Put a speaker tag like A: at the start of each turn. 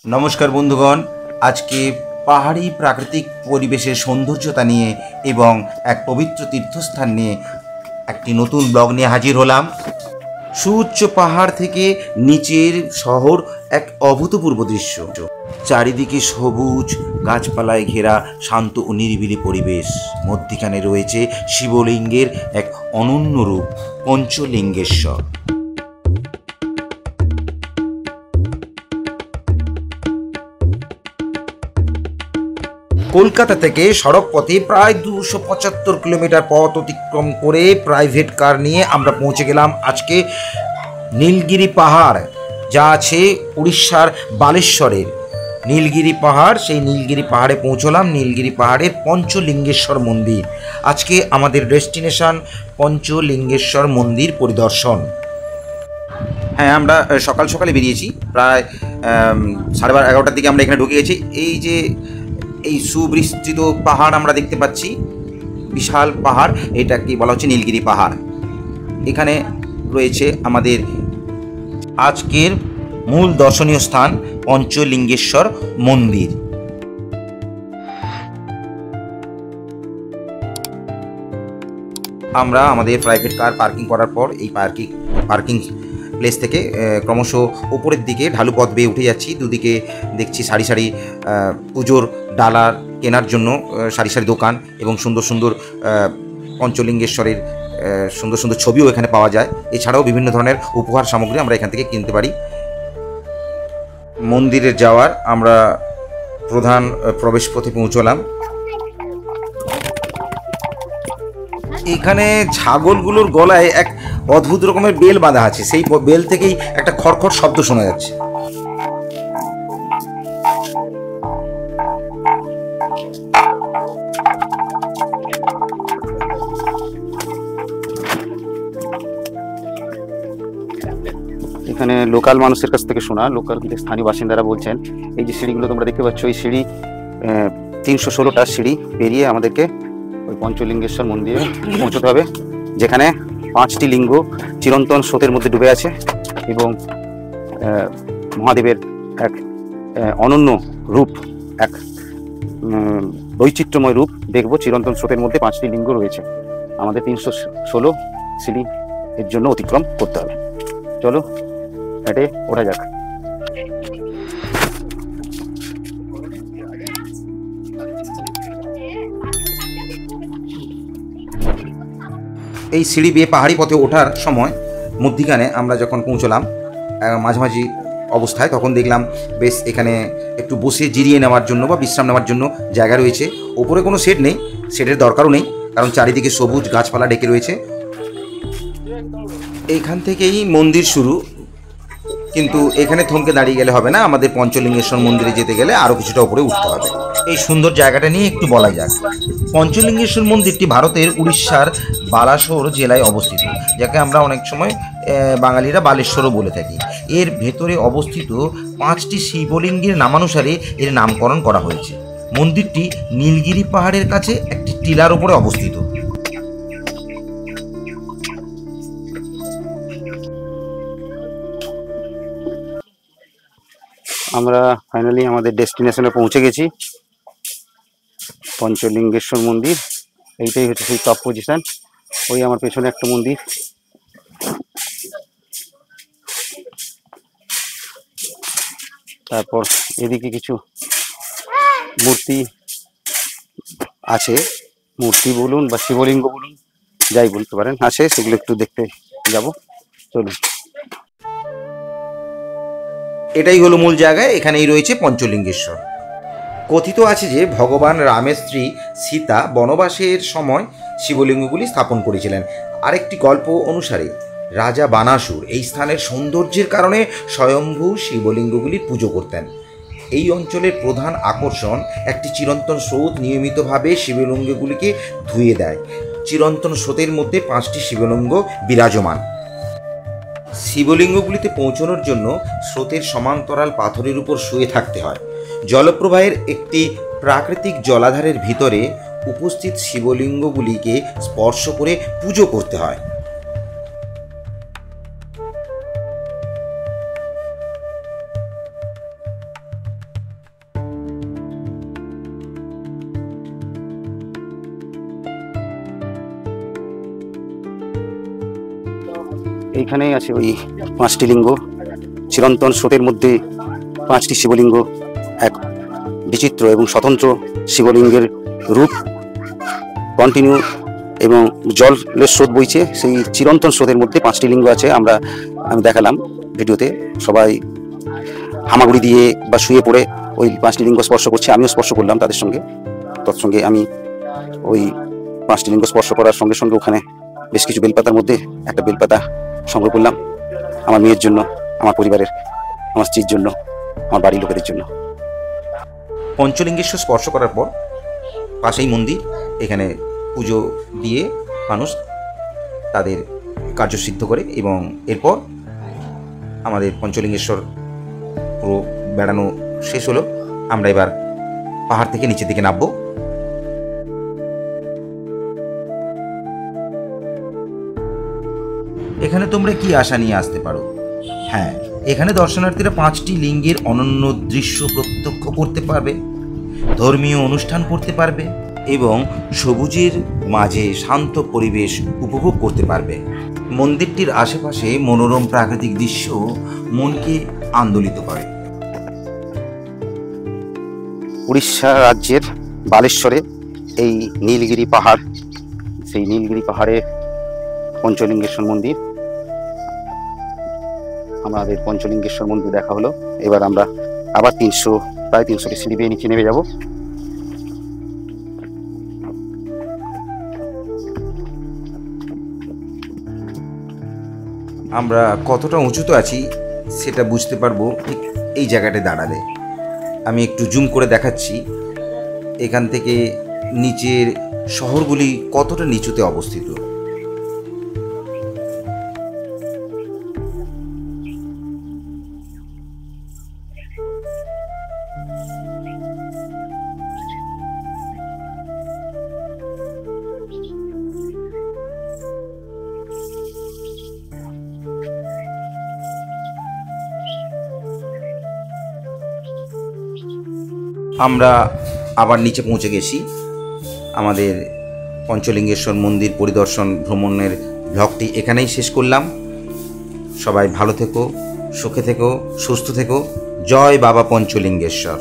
A: নমস্কার বন্ধুগণ, আজকে পাহাড়ি প্রাকৃতিক পরিবেশের সৌন্দর্যতা নিয়ে এবং এক পবিত্র তীর্থস্থান নিয়ে একটি নতুন ব্লগ নিয়ে হাজির হলাম। সুউচ্চ পাহাড় থেকে নিচের শহর এক অভূতপূর্ব দৃশ্য। চারিদিকে সবুজ গাছপালায় ঘেরা শান্ত ও নিরিবিলি পরিবেশ। মধ্যিখানে রয়েছে শিবলিঙ্গের এক অনন্য রূপ পঞ্চলিঙ্গেশ্বর। কলকাতা থেকে সড়ক পথে প্রায় 275 কিলোমিটার পথ অতিক্রম করে প্রাইভেট কার নিয়ে আমরা পৌঁছে গেলাম আজকে নীলগিরি পাহাড়, যা আছে উড়িষ্যার বালেশ্বরের নীলগিরি পাহাড়। সেই নীলগিরি পাহাড়ে পৌঁছলাম। নীলগিরি পাহাড়ের পঞ্চলিঙ্গেশ্বর মন্দির। আজকে আমাদের ডেস্টিনেশন পঞ্চলিঙ্গেশ্বর মন্দির পরিদর্শন। হ্যাঁ, আমরা সকাল সকালে বেরিয়েছি, প্রায় 11:30টার দিকে আমরা এখানে ঢুকে গেছি। এই সুবিস্তৃত পাহাড় আমরা দেখতে পাচ্ছি, বিশাল পাহাড়, এটা কি বলা হচ্ছে নীলগিরি পাহাড়। এখানে রয়েছে আমাদের আজকের মূল দর্শনীয় স্থান পঞ্চলিঙ্গেশ্বর মন্দির। আমরা আমাদের প্রাইভেট কার পার্কিং করার পর এই পার্কিং প্লেস থেকে ক্রমশ উপরের দিকে ঢালু পথ বেয়ে উঠে যাচ্ছি। দুদিকে দেখছি সারি সারি পুজোর ডালা কেনার জন্য সারি সারি দোকান এবং সুন্দর সুন্দর পঞ্চলিঙ্গেশ্বরের সুন্দর সুন্দর ছবিও এখানে পাওয়া যায়। এছাড়াও বিভিন্ন ধরনের উপহার সামগ্রী আমরা এখান থেকে কিনতে পারি। মন্দিরে যাওয়ার আমরা প্রধান প্রবেশপথে পৌঁছলাম। এখানে ছাগলগুলোর গলায় এক অদ্ভুত রকমের বেল বাঁধা আছে, সেই বেল থেকেই একটা খড়খড় শব্দ শোনা যাচ্ছে।
B: এখানে লোকাল মানুষের কাছ থেকে শোনা, লোকাল স্থানীয় বাসিন্দারা বলছেন এই যে সিঁড়িগুলো তোমরা দেখতে পাচ্ছ, এই সিঁড়ি 316টা সিঁড়ি পেরিয়ে আমাদেরকে ওই পঞ্চলিঙ্গেশ্বর মন্দিরে পৌঁছতে হবে, যেখানে 5টি লিঙ্গ চিরন্তন স্রোতের মধ্যে ডুবে আছে এবং মহাদেবের এক অনন্য রূপ, এক বৈচিত্র্যময় রূপ দেখব। চিরন্তন স্রোতের মধ্যে 5টি লিঙ্গ রয়েছে। আমাদের 316 সিঁড়ি এর জন্য অতিক্রম করতে হবে। চলো হেঁটে ওঠা যাক।
A: এই সিঁড়ি বেয়ে পাহাড়ি পথে ওঠার সময় মধ্যিখানে আমরা যখন পৌঁছলাম মাঝামাঝি অবস্থায়, তখন দেখলাম বেশ এখানে একটু বসে জিরিয়ে নেওয়ার জন্য বা বিশ্রাম নেওয়ার জন্য জায়গা রয়েছে। ওপরে কোনো শেড নেই, শেডের দরকারও নেই, কারণ চারিদিকে সবুজ গাছপালা ডেকে রয়েছে। এইখান থেকেই মন্দির শুরু, কিন্তু এখানে থমকে দাঁড়িয়ে গেলে হবে না, আমাদের পঞ্চলিঙ্গেশ্বর মন্দিরে যেতে গেলে আরও কিছুটা উপরে উঠতে হবে। এই সুন্দর জায়গাটা নিয়ে একটু বলা যাক। পঞ্চলিঙ্গেশ্বর মন্দিরটি ভারতের উড়িষ্যার বালাসোর জেলায় অবস্থিত, যাকে আমরা অনেক সময় বাঙালিরা বালেশ্বরও বলে থাকি। এর ভেতরে অবস্থিত 5টি শিবলিঙ্গের নামানুসারে এর নামকরণ করা হয়েছে। মন্দিরটি নীলগিরি পাহাড়ের কাছে একটি টিলার উপরে অবস্থিত।
B: আমরা ফাইনালি আমাদের ডেস্টিনেশনে পৌঁছে গেছি, পঞ্চলিঙ্গেশ্বর মন্দির। এইটাই হচ্ছে সেই টপ পজিশন। ওই আমার পেছনে একটা মন্দির, তারপর এদিকে কিছু মূর্তি আছে, মূর্তি বলুন বা শিবলিঙ্গ বলুন, যাই বলতে পারেন, আছে, সেগুলো একটু দেখতে যাব। চলুন।
A: এটাই হলো মূল জায়গায়, এখানেই রয়েছে পঞ্চলিঙ্গেশ্বর। কথিত আছে যে ভগবান রামের স্ত্রী সীতা বনবাসের সময় শিবলিঙ্গগুলি স্থাপন করেছিলেন। আরেকটি গল্প অনুসারে রাজা বানাসুর এই স্থানের সৌন্দর্যের কারণে স্বয়ম্ভূ শিবলিঙ্গগুলি পুজো করতেন। এই অঞ্চলের প্রধান আকর্ষণ একটি চিরন্তন স্রোত নিয়মিতভাবে শিবলিঙ্গগুলিকে ধুয়ে দেয়। চিরন্তন স্রোতের মধ্যে 5টি শিবলিঙ্গ বিরাজমান। শিবলিঙ্গগুলিতে পৌঁছানোর জন্য স্রোতের সমান্তরাল পাথরের উপর শুয়ে থাকতে হয়। জলপ্রবাহের একটি প্রাকৃতিক জলাধারের ভিতরে উপস্থিত শিবলিঙ্গগুলিকে স্পর্শ করে পুজো করতে হয়।
B: সেইখানেই আছে ওই 5টি লিঙ্গ, চিরন্তন স্রোতের মধ্যে 5টি শিবলিঙ্গ, এক বিচিত্র এবং স্বতন্ত্র শিবলিঙ্গের রূপ কন্টিনিউ এবং জলের স্রোত বইছে। সেই চিরন্তন স্রোতের মধ্যে 5টি লিঙ্গ আছে। আমি দেখালাম ভিডিওতে, সবাই হামাগুড়ি দিয়ে বা শুয়ে পড়ে ওই 5টি লিঙ্গ স্পর্শ করছে, আমিও স্পর্শ করলাম তাদের সঙ্গে। তৎসঙ্গে আমি ওই 5টি লিঙ্গ স্পর্শ করার সঙ্গে সঙ্গে ওখানে বেশ কিছু বেলপাতার মধ্যে একটা বেলপাতা সংগ্রহ করলাম আমার মেয়ের জন্য, আমার পরিবারের, আমার স্ত্রীর জন্য, আমার বাড়ির লোকেদের জন্য।
A: পঞ্চলিঙ্গেশ্বর স্পর্শ করার পর পাশেই মন্দির, এখানে পুজো দিয়ে মানুষ তাদের কার্যসিদ্ধ করে এবং এরপর আমাদের পঞ্চলিঙ্গেশ্বর পুরো বেড়ানো শেষ হলো। আমরা এবার পাহাড় থেকে নিচের দিকে নামবো। এখানে তোমরা কি আশা নিয়ে আসতে পারো? হ্যাঁ, এখানে দর্শনার্থীরা 5টি লিঙ্গের অনন্য দৃশ্য প্রত্যক্ষ করতে পারবে, ধর্মীয় অনুষ্ঠান করতে পারবে এবং সবুজের মাঝে শান্ত পরিবেশ উপভোগ করতে পারবে। মন্দিরটির আশেপাশে মনোরম প্রাকৃতিক দৃশ্য মনকে আন্দোলিত করে।
B: উড়িষ্যা রাজ্যের বালেশ্বরে এই নীলগিরি পাহাড়, সেই নীলগিরি পাহাড়ে পঞ্চলিঙ্গেশ্বর মন্দির। আমাদের পঞ্চলিঙ্গেশ্বর মন্দির দেখা হলো। এবার আমরা আবার প্রায় 300টি সিঁড়ি বেয়ে নিচে নেমে যাব।
A: আমরা কতটা উঁচুতে আছি সেটা বুঝতে পারবো ঠিক এই জায়গাটায় দাঁড়ালে। আমি একটু জুম করে দেখাচ্ছি এখান থেকে নিচের শহরগুলি কতটা নিচুতে অবস্থিত। আমরা আবার নিচে পৌঁছে গেছি। আমাদের পঞ্চলিঙ্গেশ্বর মন্দির পরিদর্শন ভ্রমণের ব্লগটি এখানেই শেষ করলাম। সবাই ভালো থেকো, সুখে থেকো, সুস্থ থেকো। জয় বাবা পঞ্চলিঙ্গেশ্বর।